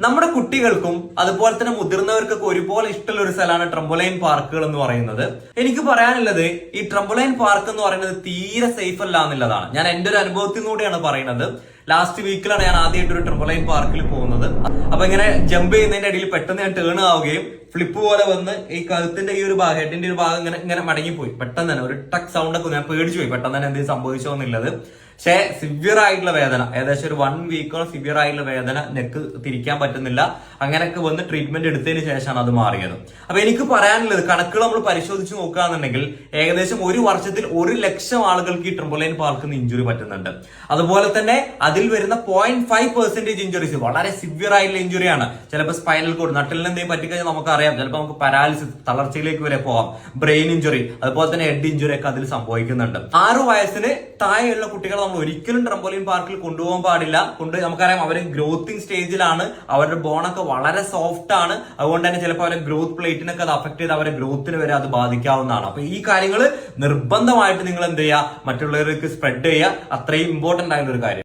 നമ്മുടെ കുട്ടികൾക്കും അതുപോലെ തന്നെ മുതിർന്നവർക്കൊക്കെ ഒരുപോലെ ഇഷ്ടമുള്ള ഒരു സ്ഥലമാണ് ട്രംപോലൈൻ പാർക്കുകൾ എന്ന് പറയുന്നത്. എനിക്ക് പറയാനുള്ളത് ഈ ട്രംപോലൈൻ പാർക്ക് എന്ന് പറയുന്നത് തീരെ സേഫ് അല്ല എന്നുള്ളതാണ്. ഞാൻ എന്റെ ഒരു അനുഭവത്തിൽ കൂടിയാണ് പറയുന്നത്. ലാസ്റ്റ് വീക്കിലാണ് ഞാൻ ആദ്യമായിട്ട് ഒരു ട്രംപോലൈൻ പാർക്കിൽ പോകുന്നത്. അപ്പൊ ഇങ്ങനെ ജമ്പ് ചെയ്യുന്നതിന്റെ ഇടയിൽ പെട്ടെന്ന് ഞാൻ ടേൺ ആവുകയും ഫ്ലിപ്പ് പോലെ വന്ന് ഈ കഴുത്തിന്റെ ഈ ഒരു ഭാഗം ഹെഡിന്റെ ഒരു ഭാഗം ഇങ്ങനെ മടങ്ങിപ്പോയി. പെട്ടെന്ന് തന്നെ ഒരു ടക്ക് സൗണ്ട് ഒക്കെ ഞാൻ പേടിച്ചു പോയി. പെട്ടെന്ന് തന്നെ എന്തെങ്കിലും സംഭവിച്ചോ എന്നുള്ളത്. പക്ഷേ സിവിയർ ആയിട്ടുള്ള വേദന, ഏകദേശം ഒരു 1 വീക്കോളം സിവിയർ ആയിട്ടുള്ള വേദന, നെക്ക് തിരിക്കാൻ പറ്റുന്നില്ല, അങ്ങനെയൊക്കെ വന്ന് ട്രീറ്റ്മെന്റ് എടുത്തതിന് ശേഷമാണ് അത് മാറിയത്. അപ്പൊ എനിക്ക് പറയാനുള്ളത്, കണക്കുകൾ നമ്മൾ പരിശോധിച്ച് നോക്കുകയാണെന്നുണ്ടെങ്കിൽ ഏകദേശം ഒരു വർഷത്തിൽ 100,000 ആളുകൾക്ക് ഈ ട്രംപോലൈൻ പാർക്കിൽ നിന്ന് ഇഞ്ചുറി പറ്റുന്നുണ്ട്. അതുപോലെ തന്നെ അതിൽ വരുന്ന 0.5% ഇഞ്ചുറീസ് വളരെ സിവിയർ ആയിട്ടുള്ള ഇഞ്ചുറിയാണ്. ചിലപ്പോൾ സ്പൈനൽ കോഡ്, നട്ടിലിന് എന്തെങ്കിലും പറ്റിക്കഴിഞ്ഞാൽ നമുക്കറിയാം, ചിലപ്പോൾ നമുക്ക് പാരാലിസിസ്, തളർച്ചയിലേക്ക് വരെ പോകാം, ബ്രെയിൻ ഇഞ്ചുറി, അതുപോലെ തന്നെ ഹെഡ് ഇഞ്ചുറി ഒക്കെ അതിൽ സംഭവിക്കുന്നുണ്ട്. 6 വയസ്സിന് താഴെയുള്ള കുട്ടികളെ നമ്മൾ ഒരിക്കലും ട്രംപോലൈൻ പാർക്കിൽ കൊണ്ടുപോകാൻ പാടില്ല. നമുക്കറിയാം അവർ ഗ്രോത്തിങ് സ്റ്റേജിലാണ്, അവരുടെ ബോണൊക്കെ വളരെ സോഫ്റ്റ് ആണ്. അതുകൊണ്ട് തന്നെ ചിലപ്പോൾ അവരുടെ ഗ്രോത്ത് പ്ലേറ്റിനൊക്കെ അത് അഫക്ട് ചെയ്ത് അവരുടെ ഗ്രോത്തിന് വരെ അത് ബാധിക്കാവുന്നതാണ്. അപ്പൊ ഈ കാര്യങ്ങൾ നിർബന്ധമായിട്ട് നിങ്ങൾ എന്ത് ചെയ്യുക, മറ്റുള്ളവർക്ക് സ്പ്രെഡ് ചെയ്യുക. അത്രയും ഇമ്പോർട്ടന്റ് ആയിട്ടുള്ള ഒരു കാര്യം.